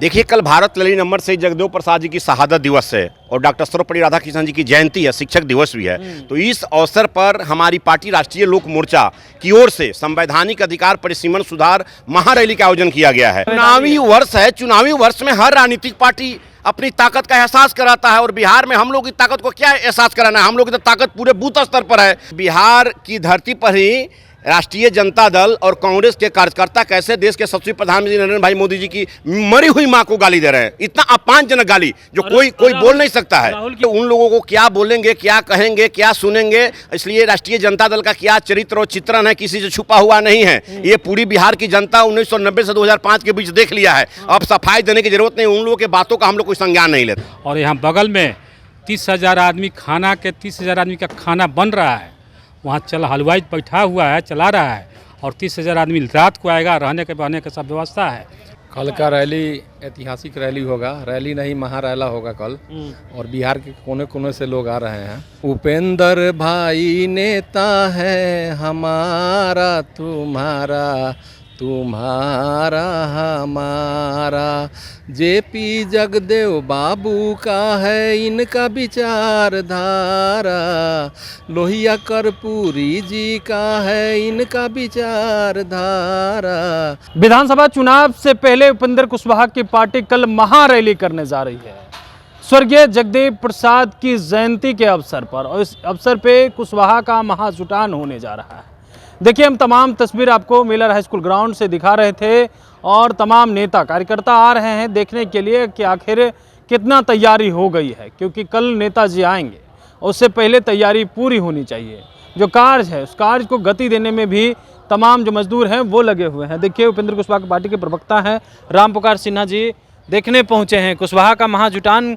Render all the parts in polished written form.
देखिए, कल भारत लली नंबर से जगदेव प्रसाद जी की शहादत दिवस है और डॉक्टर सर्वपल्ली राधाकृष्णन जी की जयंती है, शिक्षक दिवस भी है। तो इस अवसर पर हमारी पार्टी राष्ट्रीय लोक मोर्चा की ओर से संवैधानिक अधिकार परिसीमन सुधार महारैली का आयोजन किया गया है। चुनावी वर्ष है, चुनावी वर्ष में हर राजनीतिक पार्टी अपनी ताकत का एहसास कराता है और बिहार में हम लोग की ताकत को क्या एहसास कराना है। हम लोग की तो ताकत पूरे बूथ स्तर पर है। बिहार की धरती पर ही राष्ट्रीय जनता दल और कांग्रेस के कार्यकर्ता कैसे देश के यशस्वी प्रधानमंत्री नरेंद्र भाई मोदी जी की मरी हुई मां को गाली दे रहे हैं। इतना अपमानजनक गाली जो कोई बोल नहीं सकता है। उन लोगों को क्या बोलेंगे, क्या कहेंगे, क्या सुनेंगे, इसलिए राष्ट्रीय जनता दल का क्या चरित्र और चित्रण है किसी से छुपा हुआ नहीं है। ये पूरी बिहार की जनता 1990 से 2005 के बीच देख लिया है। अब सफाई देने की जरूरत नहीं, उन लोगों के बातों का हम लोग कोई संज्ञान नहीं लेते। और यहाँ बगल में 30,000 आदमी 30,000 आदमी का खाना बन रहा है, वहाँ हलवाई बैठा हुआ है, चला रहा है, और 30,000 आदमी रात को आएगा, रहने के बहने का सब व्यवस्था है। कल का रैली ऐतिहासिक रैली होगा, रैली नहीं महारैला होगा कल, और बिहार के कोने कोने से लोग आ रहे हैं। उपेंद्र भाई नेता है हमारा, तुम्हारा तुम्हारा हमारा, जेपी जगदेव बाबू का है इनका विचारधारा, लोहिया कर्पूरी जी का है इनका विचारधारा। विधानसभा चुनाव से पहले उपेंद्र कुशवाहा की पार्टी कल महारैली करने जा रही है स्वर्गीय जगदेव प्रसाद की जयंती के अवसर पर, और इस अवसर पे कुशवाहा का महाजुटान होने जा रहा है। देखिए, हम तमाम तस्वीर आपको मिलर हाई स्कूल ग्राउंड से दिखा रहे थे और तमाम नेता कार्यकर्ता आ रहे हैं देखने के लिए कि आखिर कितना तैयारी हो गई है, क्योंकि कल नेताजी आएंगे, उससे पहले तैयारी पूरी होनी चाहिए। जो कार्य है उस कार्य को गति देने में भी तमाम जो मजदूर हैं वो लगे हुए हैं। देखिए, उपेंद्र कुशवाहा की पार्टी के प्रवक्ता हैं राम पुकार सिन्हा जी देखने पहुँचे हैं, कुशवाहा का महाजुटान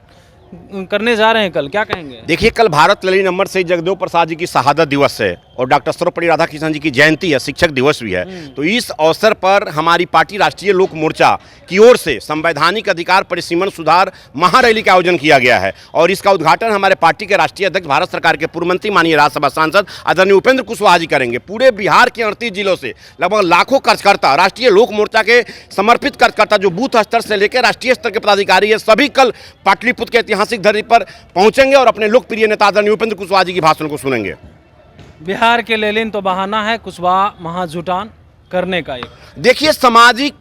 करने जा रहे हैं। कल क्या कहेंगे? देखिए, कल भारत लली नंबर से जगदेव प्रसाद जी की शहादत दिवस है और डॉक्टर सर्वपल्ली राधाकृष्णन जी की जयंती है, शिक्षक दिवस भी है। तो इस अवसर पर हमारी पार्टी राष्ट्रीय लोक मोर्चा की ओर से संवैधानिक अधिकार परिसीमन सुधार महारैली का आयोजन किया गया है और इसका उद्घाटन हमारे पार्टी के राष्ट्रीय अध्यक्ष भारत सरकार के पूर्व मंत्री माननीय राज्यसभा सांसद आदरणीय उपेंद्र कुशवाहा जी करेंगे। पूरे बिहार के 38 जिलों से लगभग लाखों कार्यकर्ता, राष्ट्रीय लोक मोर्चा के समर्पित कार्यकर्ता जो बूथ स्तर से लेकर राष्ट्रीय स्तर के पदाधिकारी है, सभी कल पाटलिपुत्र के ऐतिहासिक धरती पर पहुंचेंगे और अपने लोकप्रिय नेता आदरणीय उपेंद्र कुशवाहा जी की भाषण को सुनेंगे। बिहार के लेलिन तो बहाना है कुशवाहा महाजुटान करने का। एक देखिए, सामाजिक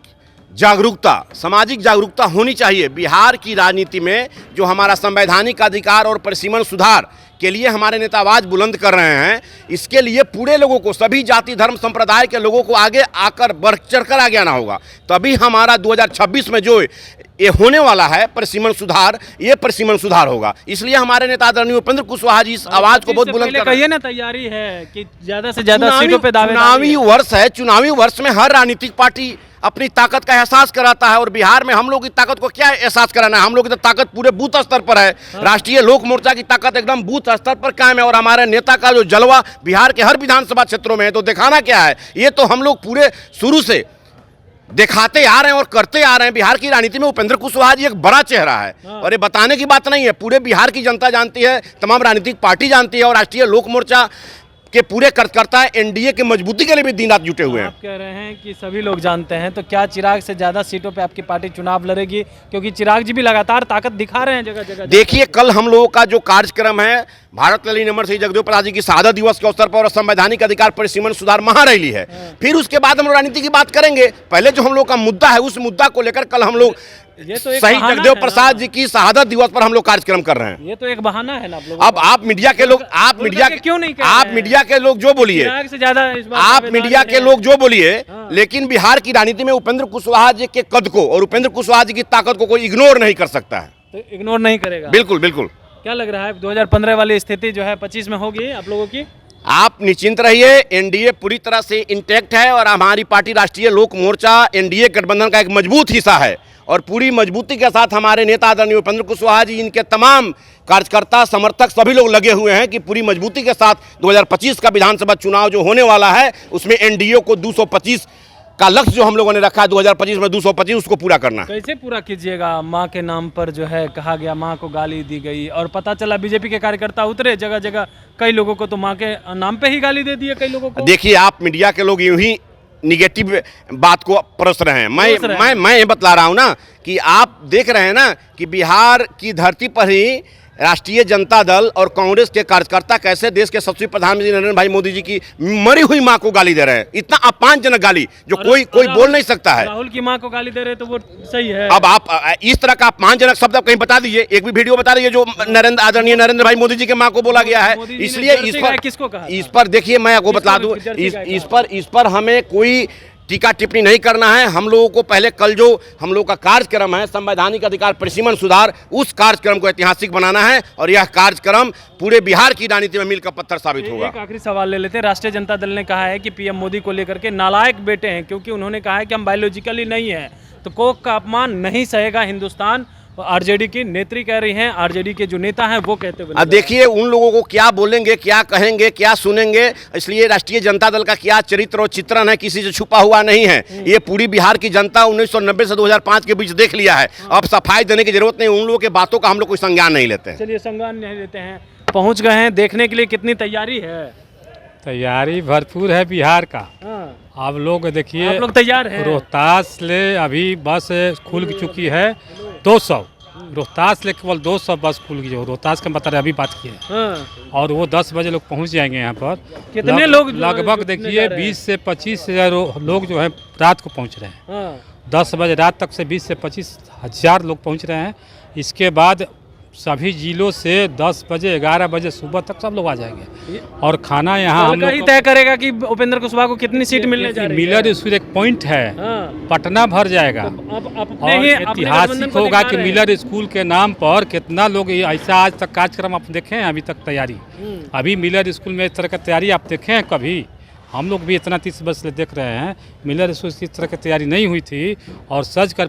जागरूकता होनी चाहिए। बिहार की राजनीति में जो हमारा संवैधानिक अधिकार और परिसीमन सुधार के लिए हमारे नेता आवाज बुलंद कर रहे हैं, इसके लिए पूरे लोगों को, सभी जाति धर्म संप्रदाय के लोगों को आगे आकर बढ़ चढ़कर आगे आना होगा। तभी हमारा 2026 में जो ये होने वाला है परिसीमन सुधार, ये परिसीमन सुधार होगा। इसलिए हमारे नेता आदरणीय उपेंद्र कुशवाहा जी इस आवाज को बहुत बुलंद कर रहे हैं। ना तैयारी है कि ज्यादा से ज्यादा सीटों पे दावेदारी। चुनावी वर्ष है, चुनावी वर्ष में हर राजनीतिक पार्टी अपनी ताकत का एहसास कराता है और बिहार में हम लोग की ताकत को क्या एहसास कराना है। हम लोग की तो ताकत पूरे बूथ स्तर पर है। राष्ट्रीय लोक मोर्चा की ताकत एकदम बूथ स्तर पर कायम है और हमारे नेता का जो जलवा बिहार के हर विधानसभा क्षेत्रों में है। तो दिखाना क्या है, ये तो हम लोग पूरे शुरू से दिखाते आ रहे हैं और करते आ रहे हैं। बिहार की राजनीति में उपेंद्र कुशवाहा जी एक बड़ा चेहरा है और ये बताने की बात नहीं है, पूरे बिहार की जनता जानती है, तमाम राजनीतिक पार्टी जानती है और राष्ट्रीय लोक मोर्चा के पूरे कार्यकर्ता एनडीए की मजबूती के लिए भी दिन रात जुटे हुए हैं। आप कह रहे हैं कि सभी लोग जानते हैं, तो क्या चिराग से ज्यादा सीटों पे आपकी पार्टी चुनाव लड़ेगी? क्योंकि चिराग जी भी लगातार ताकत दिखा रहे हैं जगह जगह। देखिए, कल हम लोगों का जो कार्यक्रम है भारत लली नंबर से जगदेव प्रसाद जी की शहादत दिवस के अवसर पर और संवैधानिक अधिकार परिसीमन सुधार महारैली है। फिर उसके बाद हम लोग राजनीति की बात करेंगे। पहले जो हम लोग का मुद्दा है उस मुद्दा को लेकर कल हम लोग सही जगदेव प्रसाद जी की शहादत दिवस पर हम लोग कार्यक्रम कर रहे हैं। ये तो एक बहाना है ना आप लोग। अब आप मीडिया के लोग, क्यों नहीं आप मीडिया के लोग जो बोलिए, आप मीडिया के लोग जो बोलिए, लेकिन बिहार की राजनीति में उपेंद्र कुशवाहा जी के कद को और उपेंद्र कुशवाहा जी की ताकत को कोई इग्नोर नहीं कर सकता है। तो इग्नोर नहीं करेगा? बिल्कुल बिल्कुल। क्या लग रहा है 2015 वाली स्थिति जो है 25 में होगी आप लोगों की? आप निश्चिंत रहिए, एनडीए पूरी तरह से इंटैक्ट है और हमारी पार्टी राष्ट्रीय लोक मोर्चा एनडीए गठबंधन का एक मजबूत हिस्सा है और पूरी मजबूती के साथ हमारे नेता आदरणीय उपेंद्र कुशवाहा जी, इनके तमाम कार्यकर्ता समर्थक सभी लोग लगे हुए हैं कि पूरी मजबूती के साथ 2025 का विधानसभा चुनाव जो होने वाला है उसमें एनडीए को 225 का लक्ष्य जो हम लोगों ने रखा है 2025 में 225 उसको पूरा करना। कैसे पूरा कीजिएगा? मां के नाम पर जो है कहा गया, मां को गाली दी गई और पता चला बीजेपी के कार्यकर्ता उतरे जगह जगह, कई लोगों को तो मां के नाम पे ही गाली दे दी है, कई लोगों को। देखिए, आप मीडिया के लोग यूं ही निगेटिव बात को परोस रहे हैं। मैं ये बतला रहा हूँ ना कि आप देख रहे हैं ना कि बिहार की धरती पर ही राष्ट्रीय जनता दल और कांग्रेस के कार्यकर्ता कैसे देश के सबसे प्रधानमंत्री नरेंद्र भाई मोदी जी की मरी हुई मां को गाली दे रहे हैं। इतना अपमानजनक गाली जो कोई बोल नहीं सकता है। राहुल की मां को गाली दे रहे तो वो सही है। अब आप इस तरह का अपमानजनक शब्द आप कहीं बता दीजिए, एक भी वीडियो बता दीजिए जो आदरणीय नरेंद्र भाई मोदी जी के मां को बोला गया है। इसलिए इस पर देखिए, मैं आपको बता दूं, इस पर हमें कोई टीका टिप्पणी नहीं करना है। हम लोगों को पहले कल जो हम लोग का कार्यक्रम है संवैधानिक अधिकार परिसीमन सुधार, उस कार्यक्रम को ऐतिहासिक बनाना है और यह कार्यक्रम पूरे बिहार की राजनीति में मील का पत्थर साबित होगा। एक आखिरी सवाल ले लेते हैं। राष्ट्रीय जनता दल ने कहा है कि पीएम मोदी को लेकर के नालायक बेटे हैं, क्योंकि उन्होंने कहा है कि हम बायोलॉजिकली नहीं है, तो कोक का अपमान नहीं सहेगा हिंदुस्तान। आरजेडी की नेत्री कह रही हैं, आरजेडी के जो नेता हैं वो कहते हुए। अब देखिए उन लोगों को क्या बोलेंगे, क्या कहेंगे, क्या सुनेंगे। इसलिए राष्ट्रीय जनता दल का क्या चरित्र और चित्रण है किसी से छुपा हुआ नहीं है। ये पूरी बिहार की जनता 1990 से 2005 के बीच देख लिया है। अब सफाई देने की जरूरत नहीं, उन लोगों के बातों का हम लोग कोई संज्ञान नहीं लेते हैं। चलिए, संज्ञान नहीं लेते हैं। पहुंच गए हैं, देखने के लिए कितनी तैयारी है? तैयारी भरपूर है बिहार का। आप लोग देखिए, आप लोग तैयार हैं? रोहतास ले अभी बस खुल चुकी है 200, रोहतास ले केवल 200 बस खुल गई। रोहतास के मतलब अभी बात की है। और वो 10 बजे लोग पहुंच जाएंगे यहाँ पर। कितने लोग लगभग देखिए 20 से 25 हज़ार लोग जो है रात को पहुँच रहे हैं। 10 बजे रात तक से 20 से 25 हज़ार लोग पहुँच रहे हैं। इसके बाद सभी जिलों से 10 बजे 11 बजे सुबह तक सब लोग आ जाएंगे। और खाना यहाँ हम लोग तय करेगा कि उपेंद्र कुशवाहा को कितनी सीट मिलने जा रही है। मिलर स्कूल एक पॉइंट है, पटना भर जाएगा। और ऐतिहासिक होगा कि मिलर स्कूल के नाम पर कितना लोग ऐसा आज तक कार्यक्रम आप देखें हैं अभी तक तैयारी। अभी मिलर स्कूल में इस तरह की तैयारी आप देखें हैं कभी? हम लोग भी इतना 30 वर्ष से देख रहे हैं, मिलर स्कूल की इस तरह की तैयारी नहीं हुई थी। और सज कर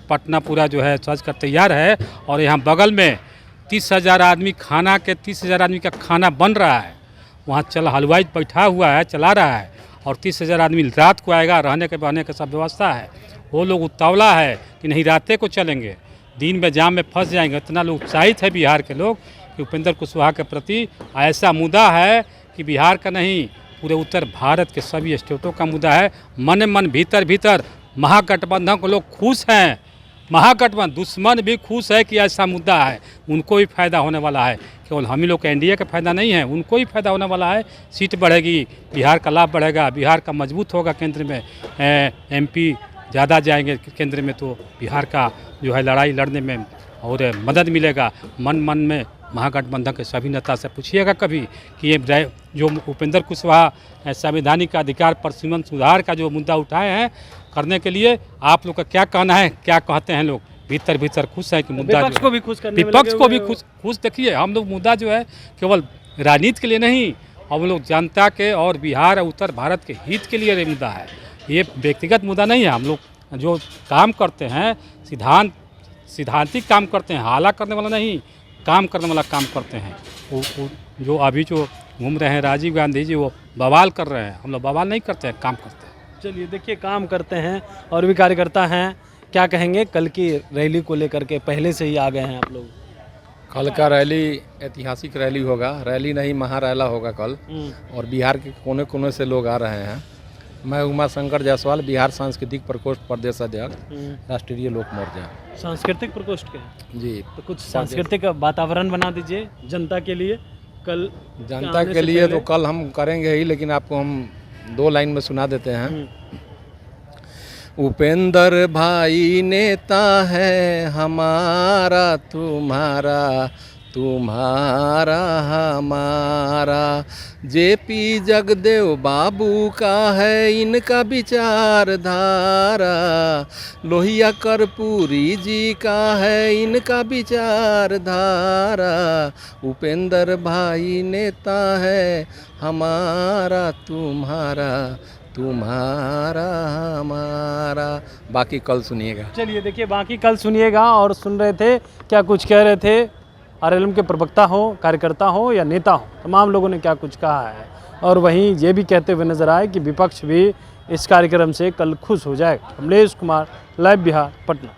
पटना पूरा जो है सज कर तैयार है। और यहाँ बगल में 30,000 आदमी खाना के 30,000 आदमी का खाना बन रहा है। वहाँ हलवाई बैठा हुआ है, चला रहा है। और 30,000 आदमी रात को आएगा, रहने के बहने का सब व्यवस्था है। वो लोग उतावला है कि नहीं रातें को चलेंगे, दिन में जाम में फंस जाएंगे। इतना लोग उत्साहित है बिहार के लोग कि उपेंद्र कुशवाहा के प्रति ऐसा मुद्दा है कि बिहार का नहीं पूरे उत्तर भारत के सभी स्टेटों का मुद्दा है। मन मन भीतर महागठबंधन को लोग खुश हैं, महागठबंधन दुश्मन भी खुश है कि ऐसा मुद्दा है। उनको भी फायदा होने वाला है, केवल हम ही लोग का एनडीए का फायदा नहीं है, उनको भी फायदा होने वाला है। सीट बढ़ेगी, बिहार का लाभ बढ़ेगा, बिहार का मजबूत होगा। केंद्र में एमपी ज़्यादा जाएंगे केंद्र में, तो बिहार का जो है लड़ाई लड़ने में और मदद मिलेगा। मन मन में महागठबंधन के सभी नेता से पूछिएगा कभी कि ये जो उपेंद्र कुशवाहा संवैधानिक अधिकार परिसीमन सुधार का जो मुद्दा उठाए हैं करने के लिए आप लोग का क्या कहना है, क्या कहते हैं लोग? भीतर खुश है कि मुद्दा विपक्ष को भी खुश करने में विपक्ष को भी खुश देखिए। हम लोग मुद्दा जो है केवल राजनीति के लिए नहीं, हम लोग जनता के और बिहार और उत्तर भारत के हित के लिए मुद्दा है। ये व्यक्तिगत मुद्दा नहीं है। हम लोग जो काम करते हैं सिद्धांतिक काम करते हैं, हाला करने वाला नहीं, काम करने वाला काम करते हैं। वो जो अभी जो घूम रहे हैं राजीव गांधी जी, वो बवाल कर रहे हैं। हम लोग बवाल नहीं करते हैं, काम करते हैं। चलिए, देखिए काम करते हैं और भी कार्यकर्ता हैं। क्या कहेंगे कल की रैली को लेकर के? पहले से ही आ गए हैं आप लोग। कल का रैली ऐतिहासिक रैली होगा, रैली नहीं महारैला होगा कल। और बिहार के कोने कोने से लोग आ रहे हैं। मैं उमाशंकर जायसवाल, बिहार सांस्कृतिक प्रकोष्ठ प्रदेश अध्यक्ष, राष्ट्रीय लोक मोर्चा। सांस्कृतिक प्रकोष्ठ के जी, तो कुछ सांस्कृतिक वातावरण बना दीजिए जनता के लिए कल। जनता के लिए तो कल हम करेंगे ही, लेकिन आपको हम 2 लाइन में सुना देते हैं। उपेंद्र भाई नेता है हमारा, तुम्हारा तुम्हारा हमारा। जेपी जगदेव बाबू का है इनका विचारधारा। लोहिया कर्पूरी जी का है इनका विचारधारा। उपेंद्र भाई नेता है हमारा, तुम्हारा तुम्हारा हमारा। बाकी कल सुनिएगा। चलिए, देखिए बाकी कल सुनिएगा। और सुन रहे थे क्या कुछ कह रहे थे आरएलएम के प्रवक्ता हो, कार्यकर्ता हो या नेता हो, तमाम लोगों ने क्या कुछ कहा है। और वहीं ये भी कहते हुए नजर आए कि विपक्ष भी इस कार्यक्रम से कल खुश हो जाएगा। कमलेश कुमार, लाइव बिहार, पटना।